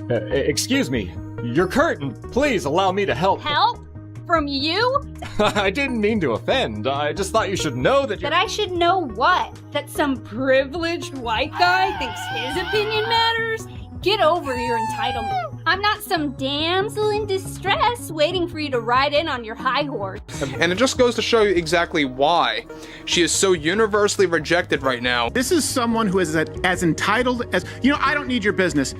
Excuse me. Your curtain. Please allow me to help. Help? From you? I didn't mean to offend. I just thought you should know that That I should know what? That some privileged white guy thinks his opinion matters? Get over your entitlement. I'm not some damsel in distress waiting for you to ride in on your high horse. And it just goes to show you exactly why she is so universally rejected right now. This is someone who is as entitled as, I don't need your business.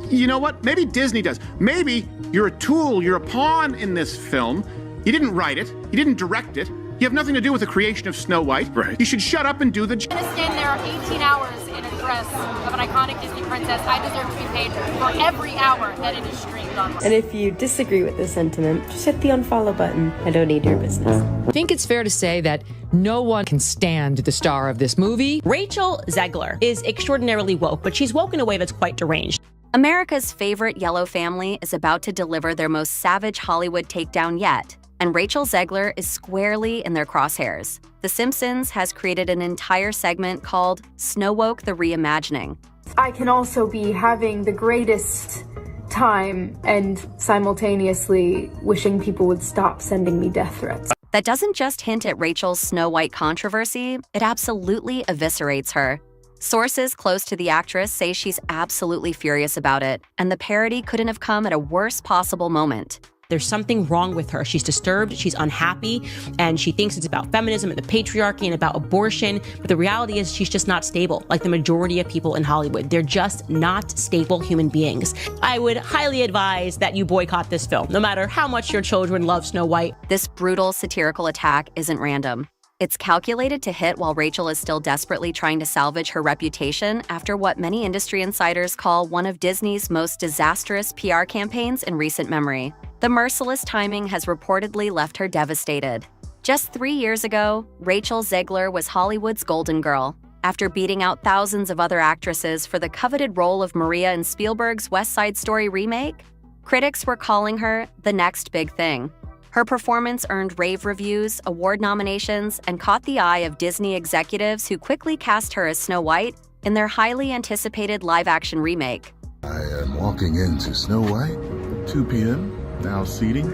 You know what? Maybe Disney does. Maybe you're a tool, you're a pawn in this film. You didn't write it, you didn't direct it. You have nothing to do with the creation of Snow White. Right. You should shut up and do the job. I'm gonna stand there 18 hours in a dress of an iconic Disney princess. I deserve to be paid for every hour that it is streamed on. And if you disagree with this sentiment, just hit the unfollow button. I don't need your business. I think it's fair to say that no one can stand the star of this movie. Rachel Zegler is extraordinarily woke, but she's woke in a way that's quite deranged. America's favorite yellow family is about to deliver their most savage Hollywood takedown yet, and Rachel Zegler is squarely in their crosshairs. The Simpsons has created an entire segment called Snow Woke the Reimagining. I can also be having the greatest time and simultaneously wishing people would stop sending me death threats. That doesn't just hint at Rachel's Snow White controversy, it absolutely eviscerates her. Sources close to the actress say she's absolutely furious about it, and the parody couldn't have come at a worse possible moment. There's something wrong with her. She's disturbed, she's unhappy, and she thinks it's about feminism and the patriarchy and about abortion. But the reality is she's just not stable, like the majority of people in Hollywood. They're just not stable human beings. I would highly advise that you boycott this film, no matter how much your children love Snow White. This brutal satirical attack isn't random. It's calculated to hit while Rachel is still desperately trying to salvage her reputation after what many industry insiders call one of Disney's most disastrous PR campaigns in recent memory. The merciless timing has reportedly left her devastated. Just 3 years ago, Rachel Zegler was Hollywood's golden girl. After beating out thousands of other actresses for the coveted role of Maria in Spielberg's West Side Story remake, critics were calling her the next big thing. Her performance earned rave reviews, award nominations, and caught the eye of Disney executives who quickly cast her as Snow White in their highly anticipated live-action remake. I am walking into Snow White, 2 p.m., now seating.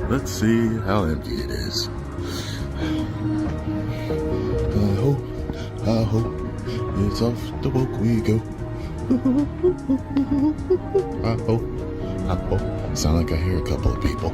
Let's see how empty it is. I hope it's off the book we go. I hope. Sound like I hear a couple of people.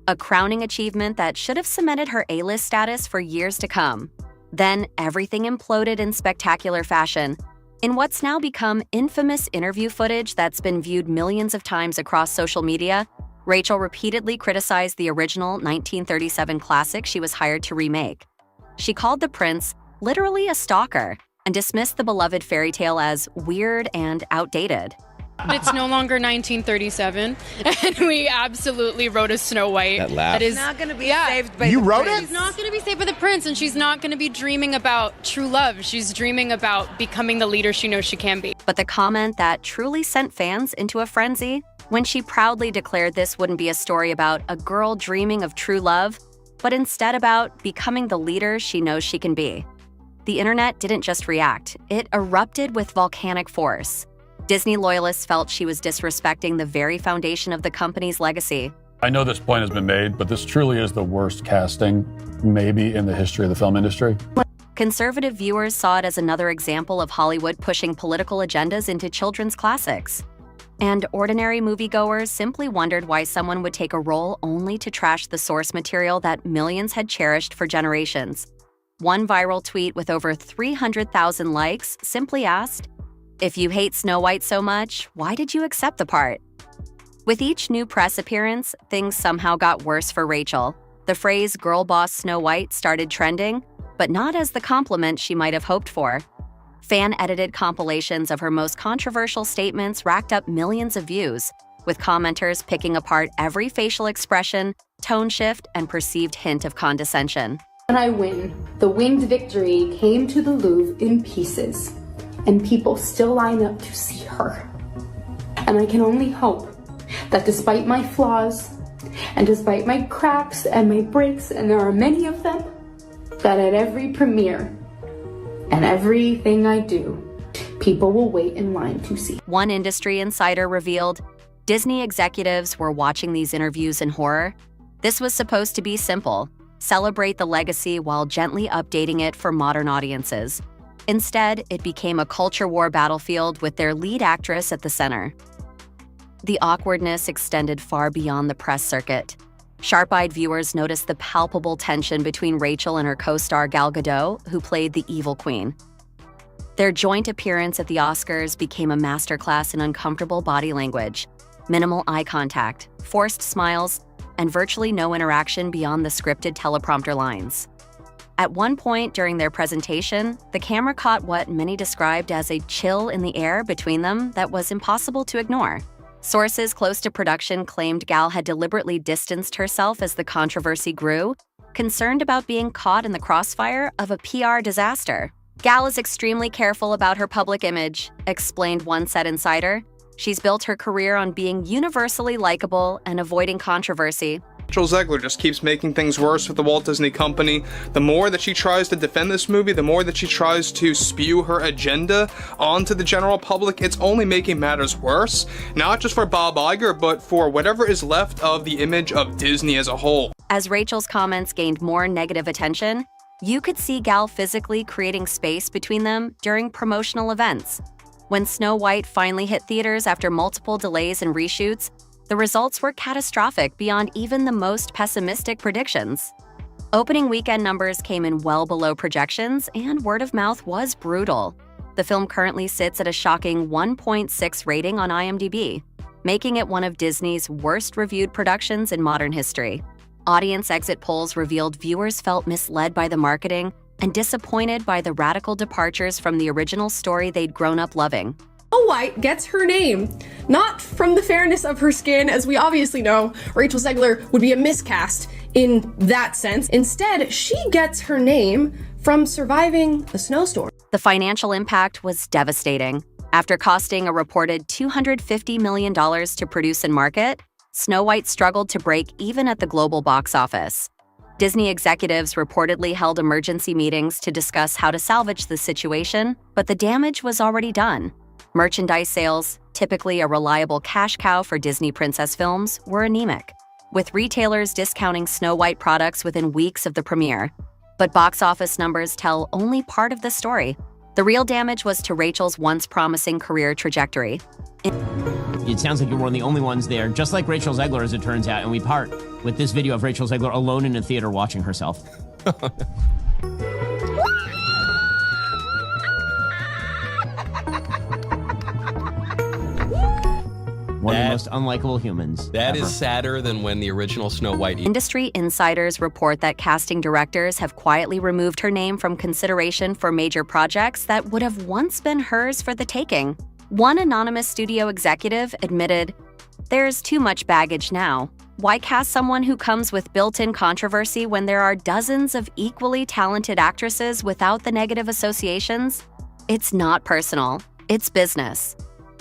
A crowning achievement that should have cemented her A-list status for years to come. Then everything imploded in spectacular fashion. In what's now become infamous interview footage that's been viewed millions of times across social media, Rachel repeatedly criticized the original 1937 classic she was hired to remake. She called the prince literally a stalker and dismissed the beloved fairy tale as weird and outdated. It's no longer 1937, and we absolutely wrote a Snow White. That laugh. That is not going to be saved by You the wrote prince. She's not going to be saved by the prince, and she's not going to be dreaming about true love. She's dreaming about becoming the leader she knows she can be. But the comment that truly sent fans into a frenzy, when she proudly declared this wouldn't be a story about a girl dreaming of true love, but instead about becoming the leader she knows she can be. The internet didn't just react, it erupted with volcanic force. Disney loyalists felt she was disrespecting the very foundation of the company's legacy. I know this point has been made, but this truly is the worst casting, maybe in the history of the film industry. Conservative viewers saw it as another example of Hollywood pushing political agendas into children's classics. And ordinary moviegoers simply wondered why someone would take a role only to trash the source material that millions had cherished for generations. One viral tweet with over 300,000 likes simply asked, "If you hate Snow White so much, why did you accept the part?" With each new press appearance, things somehow got worse for Rachel. The phrase "girl boss Snow White" started trending, but not as the compliment she might have hoped for. Fan-edited compilations of her most controversial statements racked up millions of views, with commenters picking apart every facial expression, tone shift, and perceived hint of condescension. When I win, the winged victory came to the Louvre in pieces, and people still line up to see her. And I can only hope that despite my flaws, and despite my cracks and my breaks, and there are many of them, that at every premiere and everything I do, people will wait in line to see. One industry insider revealed Disney executives were watching these interviews in horror. This was supposed to be simple: celebrate the legacy while gently updating it for modern audiences. Instead, it became a culture war battlefield with their lead actress at the center. The awkwardness extended far beyond the press circuit. Sharp-eyed viewers noticed the palpable tension between Rachel and her co-star Gal Gadot, who played the evil queen. Their joint appearance at the Oscars became a masterclass in uncomfortable body language, minimal eye contact, forced smiles, and virtually no interaction beyond the scripted teleprompter lines. At one point during their presentation, the camera caught what many described as a chill in the air between them that was impossible to ignore. Sources close to production claimed Gal had deliberately distanced herself as the controversy grew, concerned about being caught in the crossfire of a PR disaster. Gal is extremely careful about her public image, explained one set insider. She's built her career on being universally likable and avoiding controversy. Rachel Zegler just keeps making things worse with the Walt Disney Company. The more that she tries to defend this movie, the more that she tries to spew her agenda onto the general public, it's only making matters worse. Not just for Bob Iger, but for whatever is left of the image of Disney as a whole. As Rachel's comments gained more negative attention, you could see Gal physically creating space between them during promotional events. When Snow White finally hit theaters after multiple delays and reshoots, the results were catastrophic beyond even the most pessimistic predictions. Opening weekend numbers came in well below projections, and word of mouth was brutal. The film currently sits at a shocking 1.6 rating on IMDb, making it one of Disney's worst-reviewed productions in modern history. Audience exit polls revealed viewers felt misled by the marketing and disappointed by the radical departures from the original story they'd grown up loving. Snow White gets her name, not from the fairness of her skin, as we obviously know Rachel Zegler would be a miscast in that sense. Instead, she gets her name from surviving a snowstorm. The financial impact was devastating. After costing a reported $250 million to produce and market, Snow White struggled to break even at the global box office. Disney executives reportedly held emergency meetings to discuss how to salvage the situation, but the damage was already done. Merchandise sales, typically a reliable cash cow for Disney princess films, were anemic, with retailers discounting Snow White products within weeks of the premiere. But box office numbers tell only part of the story. The real damage was to Rachel's once promising career trajectory. It sounds like you're one of the only ones there, just like Rachel Zegler, as it turns out, and we part with this video of Rachel Zegler alone in a theater watching herself. One of the most unlikable humans. That is sadder than when the original Snow White. Industry insiders report that casting directors have quietly removed her name from consideration for major projects that would have once been hers for the taking. One anonymous studio executive admitted, "There's too much baggage now. Why cast someone who comes with built-in controversy when there are dozens of equally talented actresses without the negative associations? It's not personal. It's business."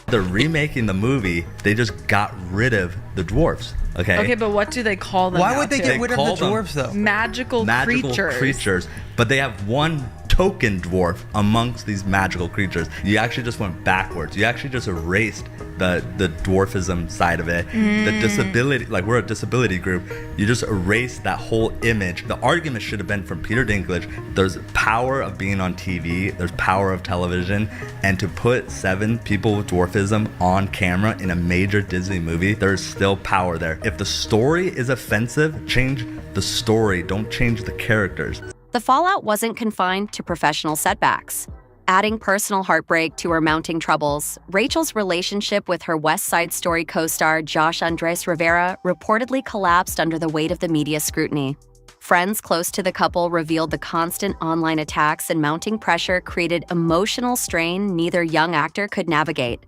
They're remaking the movie. They just got rid of the dwarfs. Okay, but what do they call them? Why now, would they too? get rid of the dwarfs, though? Magical creatures. But they have one token dwarf amongst these magical creatures. You actually just went backwards. You actually just erased the dwarfism side of it. The disability, like we're a disability group, you just erased that whole image. The argument should have been from Peter Dinklage, there's power of being on TV, there's power of television, and to put 7 people with dwarfism on camera in a major Disney movie, there's still power there. If the story is offensive, change the story, don't change the characters. The fallout wasn't confined to professional setbacks. Adding personal heartbreak to her mounting troubles, Rachel's relationship with her West Side Story co-star Josh Andres Rivera reportedly collapsed under the weight of the media scrutiny. Friends close to the couple revealed the constant online attacks and mounting pressure created emotional strain neither young actor could navigate.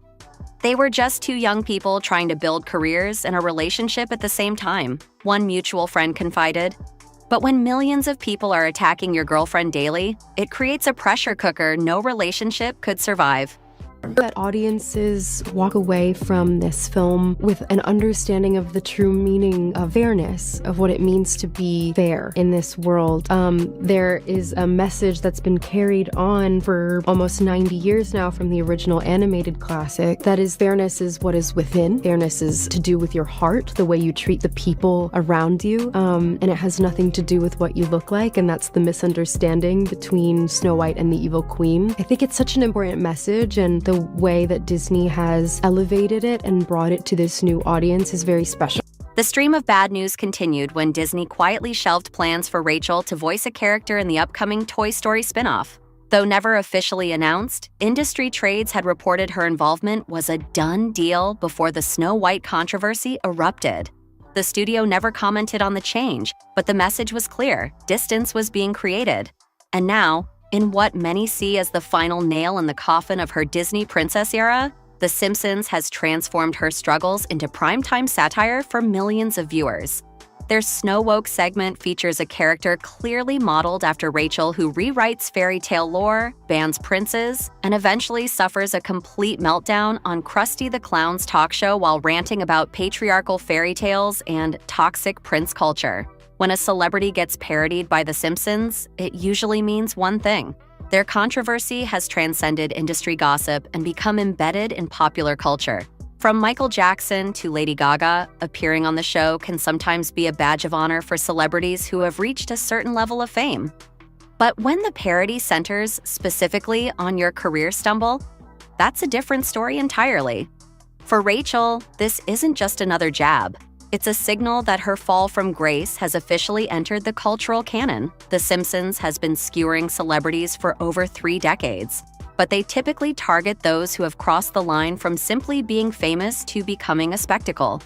They were just 2 young people trying to build careers and a relationship at the same time, one mutual friend confided. But when millions of people are attacking your girlfriend daily, it creates a pressure cooker no relationship could survive. That audiences walk away from this film with an understanding of the true meaning of fairness, of what it means to be fair in this world. There is a message that's been carried on for almost 90 years now from the original animated classic. That is, fairness is what is within. Fairness is to do with your heart, the way you treat the people around you, and it has nothing to do with what you look like, and that's the misunderstanding between Snow White and the Evil Queen. I think it's such an important message, and the way that Disney has elevated it and brought it to this new audience is very special. The stream of bad news continued when Disney quietly shelved plans for Rachel to voice a character in the upcoming Toy Story spin-off. Though never officially announced, industry trades had reported her involvement was a done deal before the Snow White controversy erupted. The studio never commented on the change, but the message was clear: distance was being created. And now, in what many see as the final nail in the coffin of her Disney princess era, The Simpsons has transformed her struggles into primetime satire for millions of viewers. Their Snow Woke segment features a character clearly modeled after Rachel who rewrites fairy tale lore, bans princes, and eventually suffers a complete meltdown on Krusty the Clown's talk show while ranting about patriarchal fairy tales and toxic prince culture. When a celebrity gets parodied by The Simpsons, it usually means one thing: their controversy has transcended industry gossip and become embedded in popular culture. From Michael Jackson to Lady Gaga, appearing on the show can sometimes be a badge of honor for celebrities who have reached a certain level of fame. But when the parody centers specifically on your career stumble, that's a different story entirely. For Rachel, this isn't just another jab. It's a signal that her fall from grace has officially entered the cultural canon. The Simpsons has been skewering celebrities for over 3 decades, but they typically target those who have crossed the line from simply being famous to becoming a spectacle.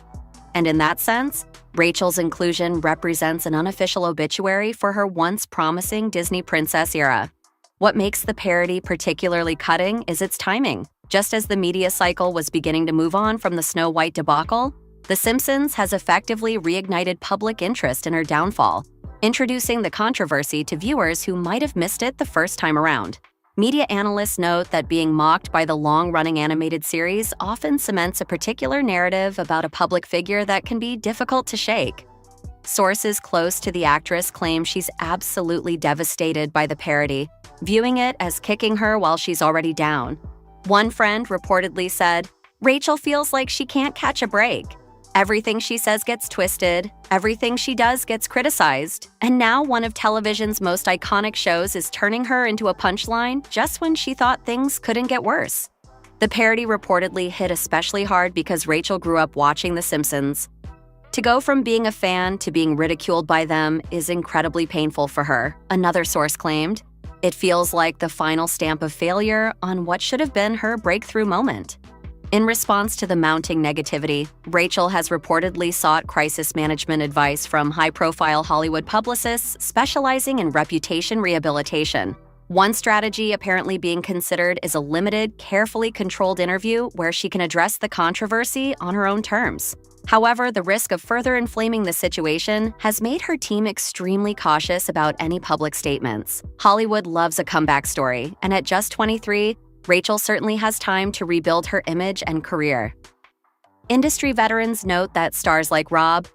And in that sense, Rachel's inclusion represents an unofficial obituary for her once promising Disney princess era. What makes the parody particularly cutting is its timing. Just as the media cycle was beginning to move on from the Snow White debacle, The Simpsons has effectively reignited public interest in her downfall, introducing the controversy to viewers who might have missed it the first time around. Media analysts note that being mocked by the long-running animated series often cements a particular narrative about a public figure that can be difficult to shake. Sources close to the actress claim she's absolutely devastated by the parody, viewing it as kicking her while she's already down. One friend reportedly said, "Rachel feels like she can't catch a break. Everything she says gets twisted, everything she does gets criticized, and now one of television's most iconic shows is turning her into a punchline just when she thought things couldn't get worse." The parody reportedly hit especially hard because Rachel grew up watching The Simpsons. To go from being a fan to being ridiculed by them is incredibly painful for her, another source claimed. It feels like the final stamp of failure on what should have been her breakthrough moment. In response to the mounting negativity, Rachel has reportedly sought crisis management advice from high-profile Hollywood publicists specializing in reputation rehabilitation. One strategy apparently being considered is a limited, carefully controlled interview where she can address the controversy on her own terms. However, the risk of further inflaming the situation has made her team extremely cautious about any public statements. Hollywood loves a comeback story, and at just 23, Rachel certainly has time to rebuild her image and career. Industry veterans note that stars like Rob,